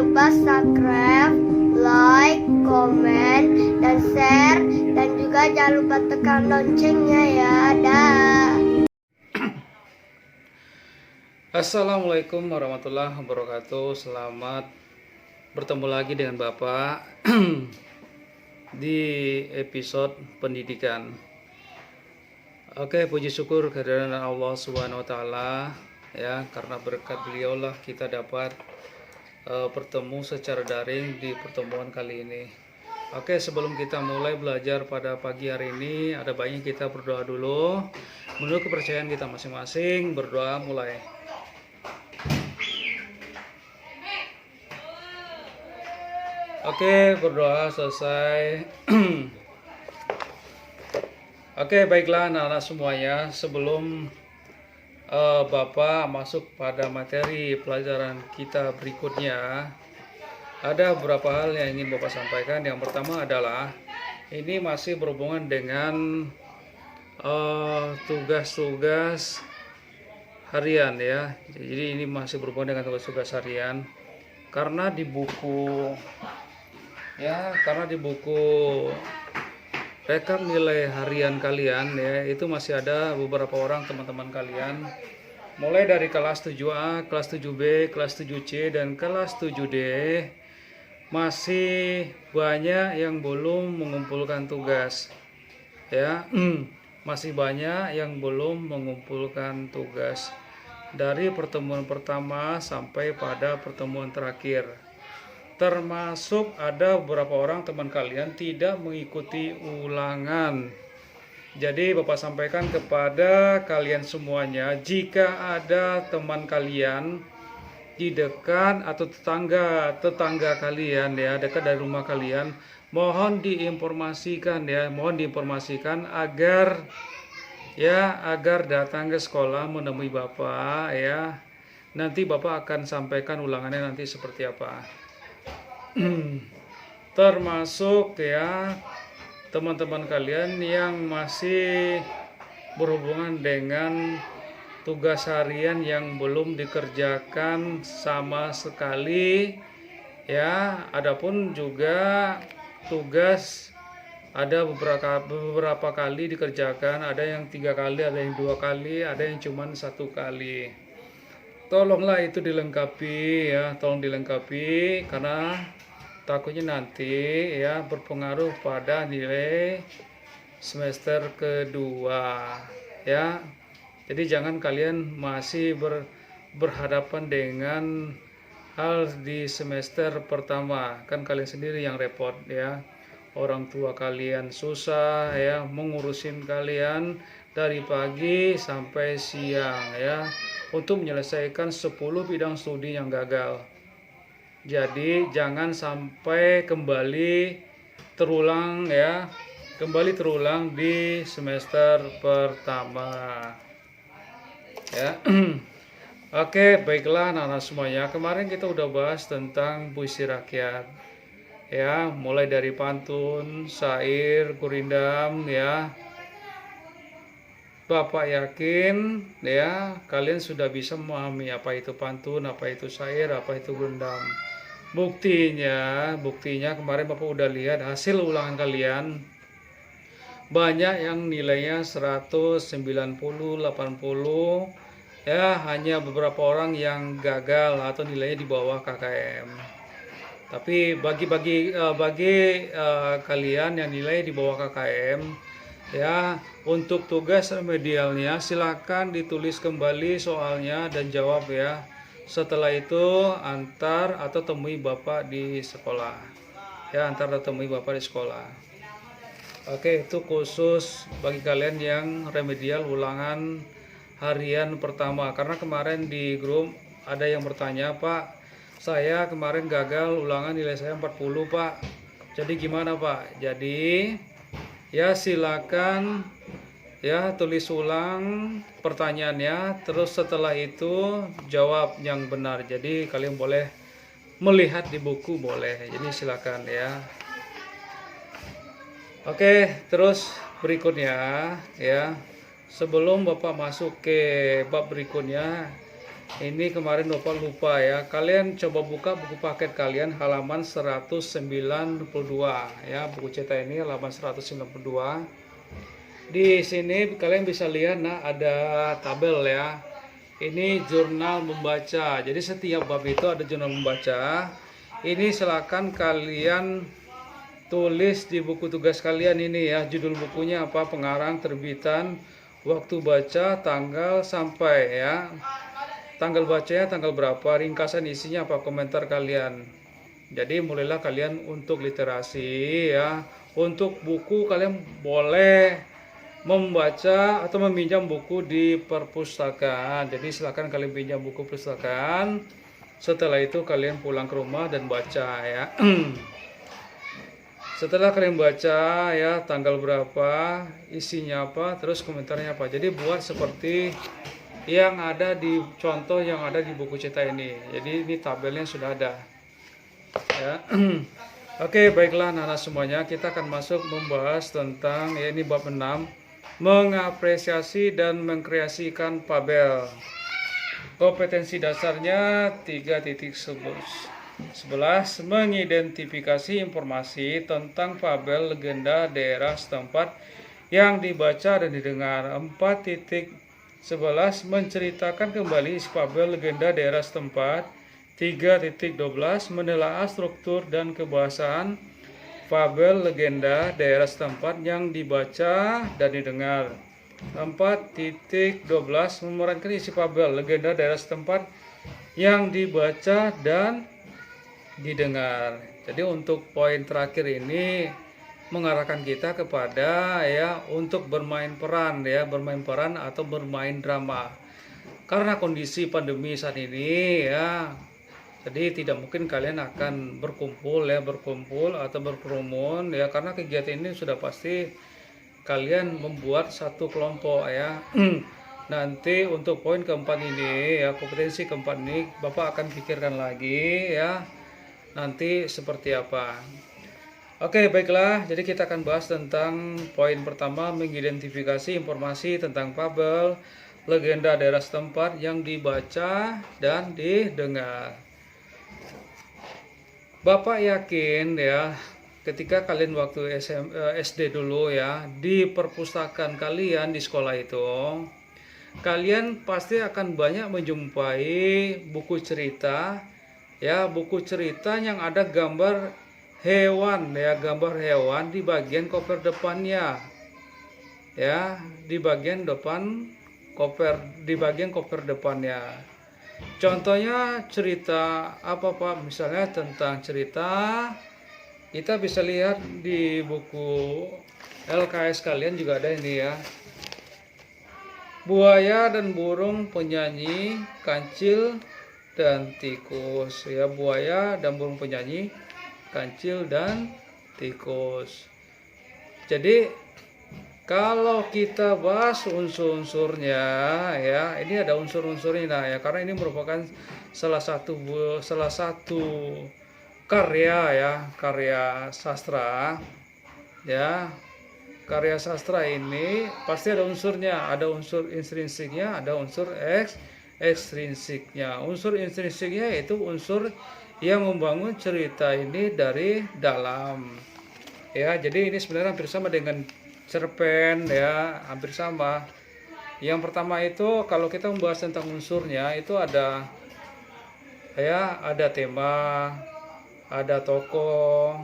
lupa subscribe, like, komen, dan share. Dan juga jangan lupa tekan loncengnya ya. Dah. Assalamualaikum warahmatullahi wabarakatuh. Selamat bertemu lagi dengan Bapak di episode pendidikan. Oke, puji syukur kehadiran Allah Subhanahu wa taala ya, karena berkat beliaulah kita dapat bertemu secara daring di pertemuan kali ini. Oke, sebelum kita mulai belajar pada pagi hari ini, ada baiknya kita berdoa dulu. Menurut kepercayaan kita masing-masing, berdoa mulai. Oke, berdoa selesai. Oke, baiklah anak-anak semuanya. Sebelum Bapak masuk pada materi pelajaran kita berikutnya, ada beberapa hal yang ingin Bapak sampaikan. Yang pertama adalah ini masih berhubungan dengan tugas-tugas harian ya. Jadi ini masih berhubungan dengan tugas-tugas harian karena di buku rekap nilai harian kalian ya, itu masih ada beberapa orang teman-teman kalian mulai dari kelas 7A, kelas 7B, kelas 7C, dan kelas 7D masih banyak yang belum mengumpulkan tugas ya. Masih banyak yang belum mengumpulkan tugas dari pertemuan pertama sampai pada pertemuan terakhir. Termasuk ada beberapa orang teman kalian tidak mengikuti ulangan. Jadi Bapak sampaikan kepada kalian semuanya, jika ada teman kalian di dekat atau tetangga kalian ya, dekat dari rumah kalian, mohon diinformasikan agar datang ke sekolah menemui Bapak ya. Nanti Bapak akan sampaikan ulangannya nanti seperti apa. Termasuk ya teman-teman kalian yang masih berhubungan dengan tugas harian yang belum dikerjakan sama sekali ya. Adapun juga tugas ada beberapa kali dikerjakan, ada yang 3 kali, ada yang 2 kali, ada yang cuma 1 kali. Tolonglah itu dilengkapi ya, tolong dilengkapi karena takutnya nanti ya berpengaruh pada nilai semester kedua ya. Jadi jangan kalian masih berhadapan dengan hal di semester pertama, kan kalian sendiri yang repot ya. Orang tua kalian susah ya mengurusin kalian dari pagi sampai siang ya, untuk menyelesaikan 10 bidang studi yang gagal. Jadi jangan sampai kembali terulang di semester pertama ya. Oke, baiklah anak-anak semuanya. Kemarin kita udah bahas tentang puisi rakyat ya, mulai dari pantun, syair, gurindam ya. Bapak yakin ya kalian sudah bisa memahami apa itu pantun, apa itu syair, apa itu gurindam. Buktinya kemarin Bapak udah lihat hasil ulangan kalian. Banyak yang nilainya 100, 90, 80 ya, hanya beberapa orang yang gagal atau nilainya di bawah KKM. Tapi bagi kalian yang nilai di bawah KKM ya, untuk tugas remedialnya silakan ditulis kembali soalnya dan jawab ya. Setelah itu antar atau temui Bapak di sekolah ya, Oke, itu khusus bagi kalian yang remedial ulangan harian pertama. Karena kemarin di grup ada yang bertanya, Pak, saya kemarin gagal ulangan, nilai saya 40 Pak, jadi gimana Pak? Jadi ya silakan ya tulis ulang pertanyaannya, terus setelah itu jawab yang benar. Jadi kalian boleh melihat di buku, boleh, jadi silakan ya. Oke, terus berikutnya ya, sebelum Bapak masuk ke bab berikutnya, Ini kemarin Bapak lupa ya. Kalian coba buka buku paket kalian halaman 192 ya. Buku cetak ini halaman 192. Di sini kalian bisa lihat nah ada tabel ya. Ini jurnal membaca. Jadi setiap bab itu ada jurnal membaca. Ini silakan kalian tulis di buku tugas kalian ini ya. Judul bukunya apa, pengarang, terbitan, waktu baca, tanggal sampai ya. Tanggal bacanya tanggal berapa, ringkasan isinya apa, komentar kalian. Jadi mulailah kalian untuk literasi ya. Untuk buku kalian boleh membaca atau meminjam buku di perpustakaan. Jadi silakan kalian pinjam buku perpustakaan. Setelah itu kalian pulang ke rumah dan baca ya. Setelah kalian baca ya tanggal berapa, isinya apa, terus komentarnya apa. Jadi buat seperti yang ada di contoh yang ada di buku cetak ini. Jadi ini tabelnya sudah ada ya. Oke, baiklah anak-anak semuanya, kita akan masuk membahas tentang ya, ini bab 6, mengapresiasi dan mengkreasikan tabel. Kompetensi dasarnya 3.11, mengidentifikasi informasi tentang tabel legenda daerah setempat yang dibaca dan didengar. 4.11, menceritakan kembali isi tabel legenda daerah setempat. 3.12, menelaah struktur dan kebahasaan tabel legenda daerah setempat yang dibaca dan didengar. 4.12, memerankan isi tabel legenda daerah setempat yang dibaca dan didengar. Jadi untuk poin terakhir ini mengarahkan kita kepada ya untuk bermain peran ya, bermain peran atau bermain drama. Karena kondisi pandemi saat ini ya, jadi tidak mungkin kalian akan berkumpul atau berkerumun ya, karena kegiatan ini sudah pasti kalian membuat satu kelompok ya. Nanti untuk poin keempat ini ya, kompetensi keempat ini Bapak akan pikirkan lagi ya, nanti seperti apa. Oke, baiklah, jadi kita akan bahas tentang poin pertama, mengidentifikasi informasi tentang tabel legenda daerah setempat yang dibaca dan didengar. Bapak yakin ya, ketika kalian waktu SD dulu ya, di perpustakaan kalian di sekolah itu, kalian pasti akan banyak menjumpai buku cerita ya, buku cerita yang ada gambar hewan ya, gambar hewan di bagian cover depannya ya, di bagian depan cover, di bagian cover depannya. Contohnya cerita apa Pak? Misalnya tentang cerita, kita bisa lihat di buku LKS kalian juga ada ini ya. Buaya dan burung penyanyi, kancil dan tikus ya. Buaya dan burung penyanyi, kancil dan tikus. Jadi kalau kita bahas unsur-unsurnya ya, ini ada unsur-unsurnya ya, karena ini merupakan salah satu karya ya, karya sastra ya. Karya sastra ini pasti ada unsurnya, ada unsur intrinsiknya, ada unsur ekstrinsiknya. Unsur intrinsiknya yaitu unsur yang membangun cerita ini dari dalam ya. Jadi ini sebenarnya hampir sama dengan cerpen ya, hampir sama. Yang pertama itu kalau kita membahas tentang unsurnya itu ada ya, ada tema, ada tokoh,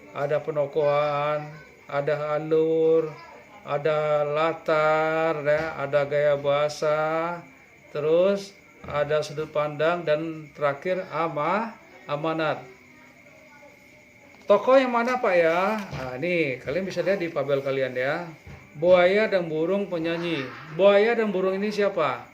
ada penokohan, ada alur, ada latar ya, ada gaya bahasa, terus ada sudut pandang, dan terakhir amanat. Tokoh yang mana Pak ya? Nah ini kalian bisa lihat di tabel kalian ya. Buaya dan burung penyanyi. Buaya dan burung ini siapa?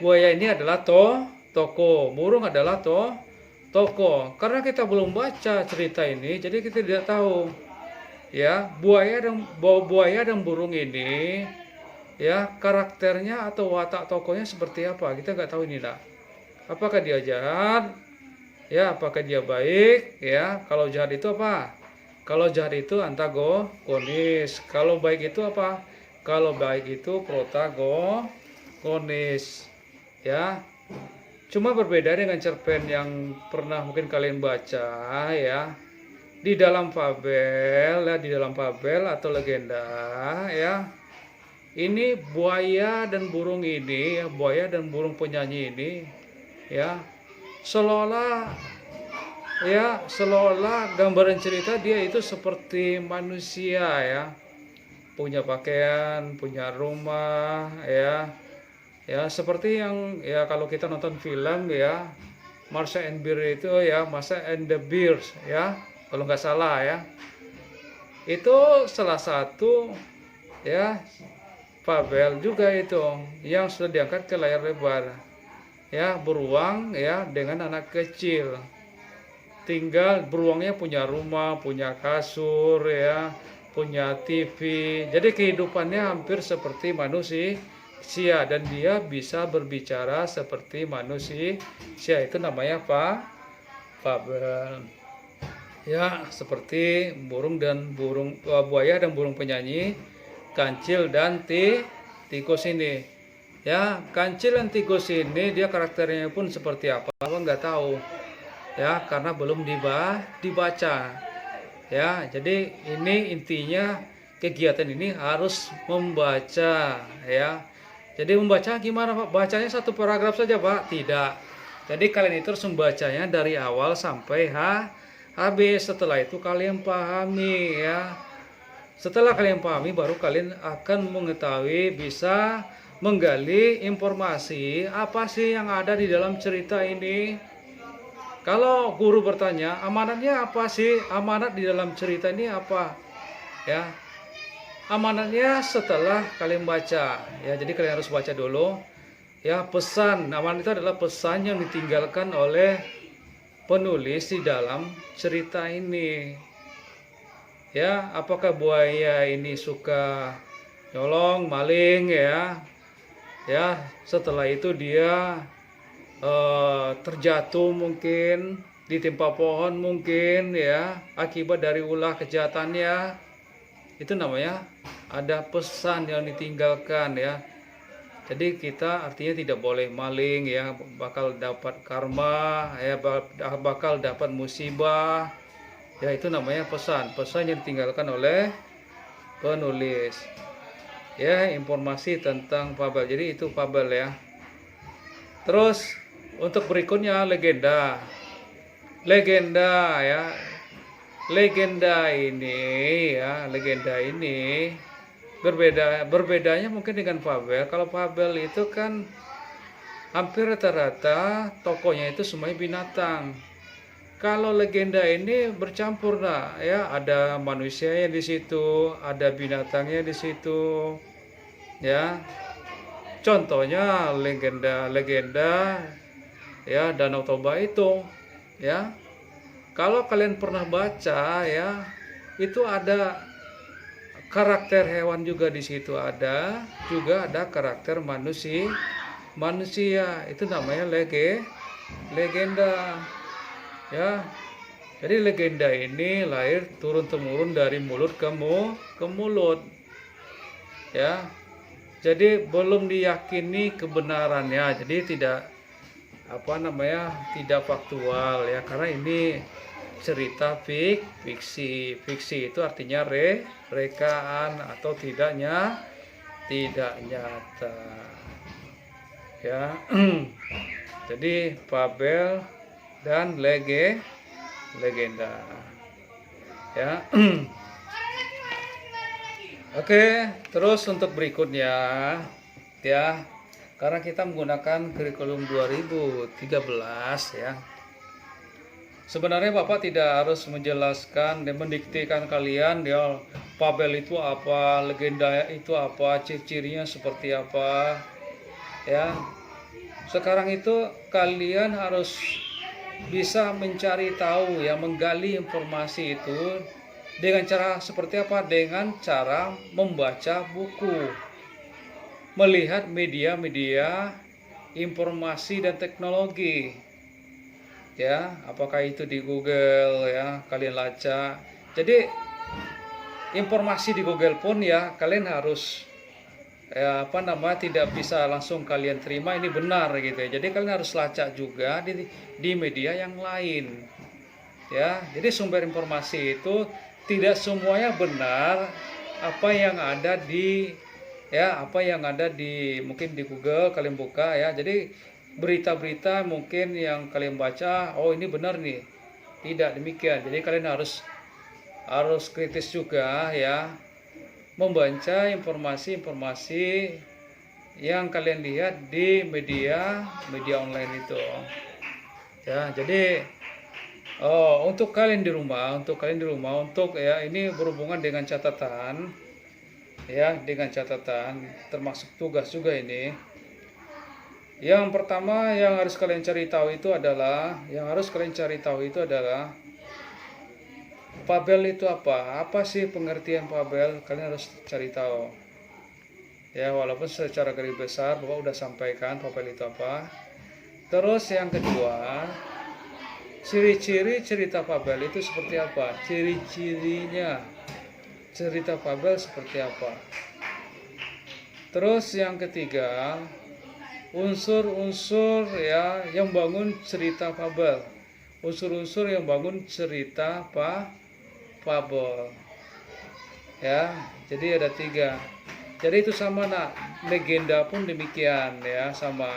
Buaya ini adalah tokoh. Burung adalah tokoh. Karena kita belum baca cerita ini, jadi kita tidak tahu ya buaya dan burung ini ya karakternya atau watak tokohnya seperti apa. Kita nggak tahu ini lah. Apakah dia jahat? Ya, apakah dia baik? Ya, kalau jahat itu apa? Kalau jahat itu antagonis. Kalau baik itu apa? Kalau baik itu protagonis. Ya. Cuma berbeda dengan cerpen yang pernah mungkin kalian baca ya. Di dalam fabel ya, di dalam fabel atau legenda ya. Ini buaya dan burung ini ya, buaya dan burung penyanyi ini ya. Seolah-olah gambaran cerita dia itu seperti manusia ya. Punya pakaian, punya rumah ya. Ya, seperti yang ya kalau kita nonton film ya, Marsha and Bear itu ya, Marsha and the Bears ya, kalau nggak salah ya. Itu salah satu ya fabel juga itu yang sudah diangkat ke layar lebar. Ya, beruang ya dengan anak kecil. Tinggal beruangnya punya rumah, punya kasur ya, punya TV. Jadi kehidupannya hampir seperti manusia dan dia bisa berbicara seperti manusia. Itu namanya apa? Fabel. Ya, seperti buaya dan burung penyanyi, kancil dan tikus ini. Ya, kancil dan tikus ini dia karakternya pun seperti apa nggak tahu. Ya, karena belum dibaca. Ya, jadi ini intinya kegiatan ini harus membaca ya. Jadi membaca gimana Pak? Bacanya satu paragraf saja Pak? Tidak. Jadi kalian itu harus membacanya dari awal sampai habis. Setelah itu kalian pahami ya. Setelah kalian pahami baru kalian akan mengetahui, bisa menggali informasi apa sih yang ada di dalam cerita ini. Kalau guru bertanya, amanatnya apa sih? Amanat di dalam cerita ini apa? Ya. Amanatnya setelah kalian baca. Ya, jadi kalian harus baca dulu. Ya, pesan. Amanat itu adalah pesan yang ditinggalkan oleh penulis di dalam cerita ini. Ya, apakah buaya ini suka nyolong, maling ya? Ya, setelah itu dia terjatuh mungkin, ditimpa pohon mungkin ya, akibat dari ulah kejahatannya. Itu namanya ada pesan yang ditinggalkan ya. Jadi kita artinya tidak boleh maling ya, bakal dapat karma ya, bakal dapat musibah. Ya, itu namanya pesan yang ditinggalkan oleh penulis. Ya, informasi tentang fabel. Jadi itu fabel ya. Terus untuk berikutnya legenda. Legenda ya. Legenda ini berbedanya mungkin dengan fabel. Kalau fabel itu kan hampir rata-rata tokohnya itu semuanya binatang. Kalau legenda ini bercampur ya, ada manusianya di situ, ada binatangnya di situ. Ya. Contohnya legenda ya Danau Toba itu ya. Kalau kalian pernah baca ya, itu ada karakter hewan juga di situ, juga ada karakter manusia. Itu namanya legenda. Ya. Jadi legenda ini lahir turun temurun dari mulut ke mulut. Ya. Jadi belum diyakini kebenarannya. Jadi tidak tidak faktual ya, karena ini cerita fiksi. Fiksi itu artinya rekaan atau tidak nyata. Ya. Jadi fabel dan legenda. Ya. Oke, terus untuk berikutnya ya, karena kita menggunakan kurikulum 2013 ya. Sebenarnya Bapak tidak harus menjelaskan dan mendiktekan kalian ya, fabel itu apa, legenda itu apa, ciri-cirinya seperti apa. Ya. Sekarang itu kalian harus bisa mencari tahu ya, menggali informasi itu dengan cara seperti apa? Dengan cara membaca buku, melihat media-media informasi dan teknologi. Ya, apakah itu di Google ya, kalian lacak. Jadi informasi di Google pun ya kalian harus ya apa namanya tidak bisa langsung kalian terima ini benar gitu ya. Jadi kalian harus lacak juga di media yang lain. Ya, jadi sumber informasi itu tidak semuanya benar apa yang ada di mungkin di Google kalian buka ya. Jadi berita-berita mungkin yang kalian baca, oh ini benar nih. Tidak demikian. Jadi kalian harus kritis juga ya, membaca informasi-informasi yang kalian lihat di media online itu. Ya, jadi untuk kalian di rumah, untuk ya ini berhubungan dengan catatan, ya dengan catatan, termasuk tugas juga ini. Yang pertama yang harus kalian cari tahu itu adalah, Fabel itu apa? Apa sih pengertian Fabel? Kalian harus cari tahu. Ya, walaupun secara garis besar Bapak udah sampaikan Fabel itu apa. Terus yang kedua, ciri-ciri cerita fabel itu seperti apa? Ciri-cirinya cerita fabel seperti apa? Terus yang ketiga, unsur-unsur ya yang bangun cerita fabel. Unsur-unsur yang bangun cerita fabel. Ya, jadi ada 3. Jadi itu sama nak, legenda pun demikian ya, sama.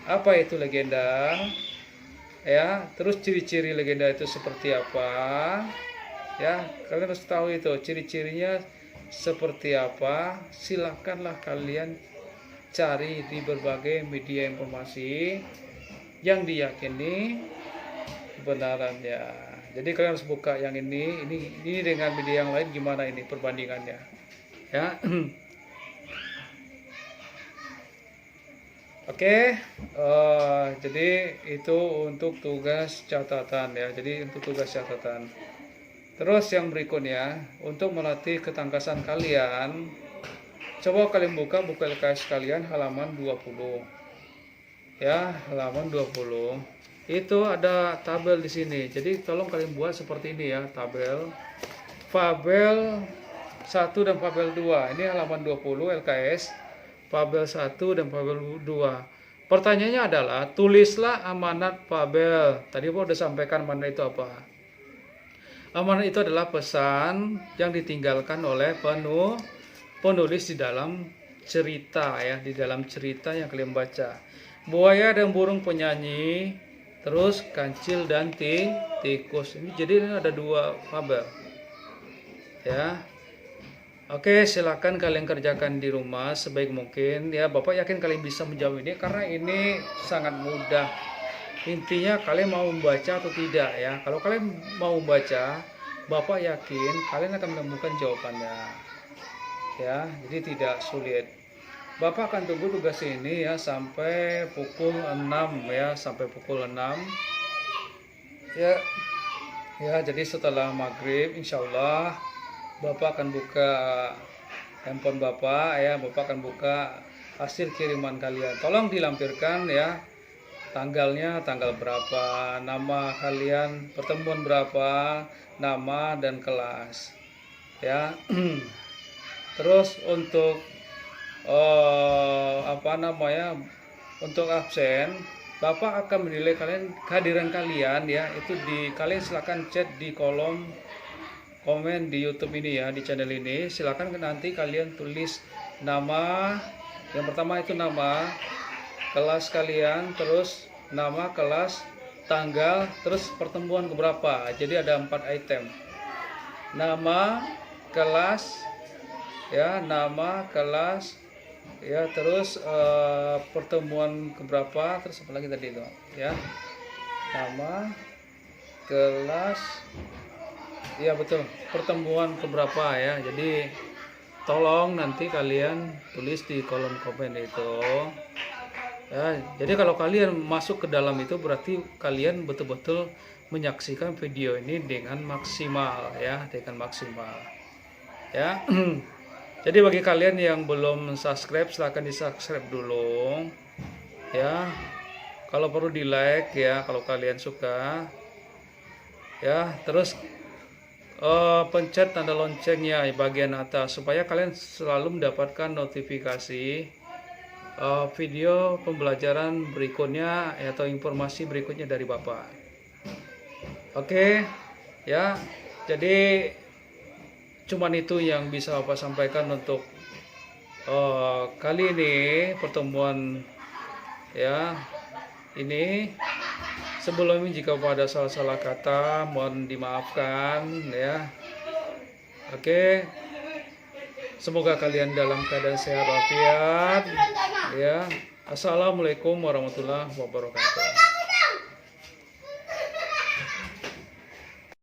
Apa itu legenda? Ya, terus ciri-ciri legenda itu seperti apa? Ya, kalian harus tahu itu ciri-cirinya seperti apa. Silakanlah kalian cari di berbagai media informasi yang diyakini kebenarannya. Jadi kalian harus buka yang ini dengan media yang lain gimana ini perbandingannya. Ya. Oke, jadi itu untuk tugas catatan ya. Jadi untuk tugas catatan. Terus yang berikutnya, untuk melatih ketangkasan kalian, coba kalian buka buku LKS kalian halaman 20. Ya, halaman 20. Itu ada tabel di sini. Jadi tolong kalian buat seperti ini ya, tabel. Fabel 1 dan Fabel 2. Ini halaman 20 LKS. Fabel 1 dan Fabel 2. Pertanyaannya adalah, tulislah amanat Fabel. Tadi Pak udah sampaikan amanat itu apa. Amanat itu adalah pesan yang ditinggalkan oleh penulis di dalam cerita ya, di dalam cerita yang kalian baca. Buaya dan burung penyanyi, terus kancil dan tikus. Jadi ini ada 2 fabel. Ya. Oke, silakan kalian kerjakan di rumah sebaik mungkin ya. Bapak yakin kalian bisa menjawab ini karena ini sangat mudah. Intinya kalian mau membaca atau tidak ya. Kalau kalian mau membaca, Bapak yakin kalian akan menemukan jawabannya. Ya, jadi tidak sulit. Bapak akan tunggu tugas ini ya sampai pukul 6 ya, sampai pukul 6. Ya. Ya, jadi setelah maghrib insyaallah Bapak akan buka handphone Bapak ya, Bapak akan buka hasil kiriman kalian. Tolong dilampirkan ya, tanggalnya tanggal berapa, nama kalian, pertemuan berapa, nama dan kelas. Ya. Terus untuk untuk absen, Bapak akan menilai kehadiran kalian ya, itu kalian silakan chat di kolom komen di YouTube ini ya, di channel ini. Silakan nanti kalian tulis nama. Yang pertama itu nama, kelas kalian, terus nama, kelas, tanggal, terus pertemuan keberapa. Jadi ada 4 item. Nama, kelas, ya, nama, kelas, ya, terus pertemuan keberapa, terus apa lagi tadi itu, ya. Nama, kelas, iya betul, pertemuan keberapa ya. Jadi tolong nanti kalian tulis di kolom komen itu ya. Jadi kalau kalian masuk ke dalam itu berarti kalian betul-betul menyaksikan video ini dengan maksimal ya, dengan maksimal ya. Jadi bagi kalian yang belum subscribe, silahkan di subscribe dulu ya. Kalau perlu di like ya kalau kalian suka ya. Terus pencet tanda loncengnya di bagian atas supaya kalian selalu mendapatkan notifikasi video pembelajaran berikutnya atau informasi berikutnya dari Bapak. Oke, ya. Jadi cuman itu yang bisa Bapak sampaikan untuk kali ini pertemuan ya ini. Sebelumnya jika ada salah-salah kata mohon dimaafkan ya. Oke. Semoga kalian dalam keadaan sehat walafiat ya. Assalamualaikum warahmatullahi wabarakatuh.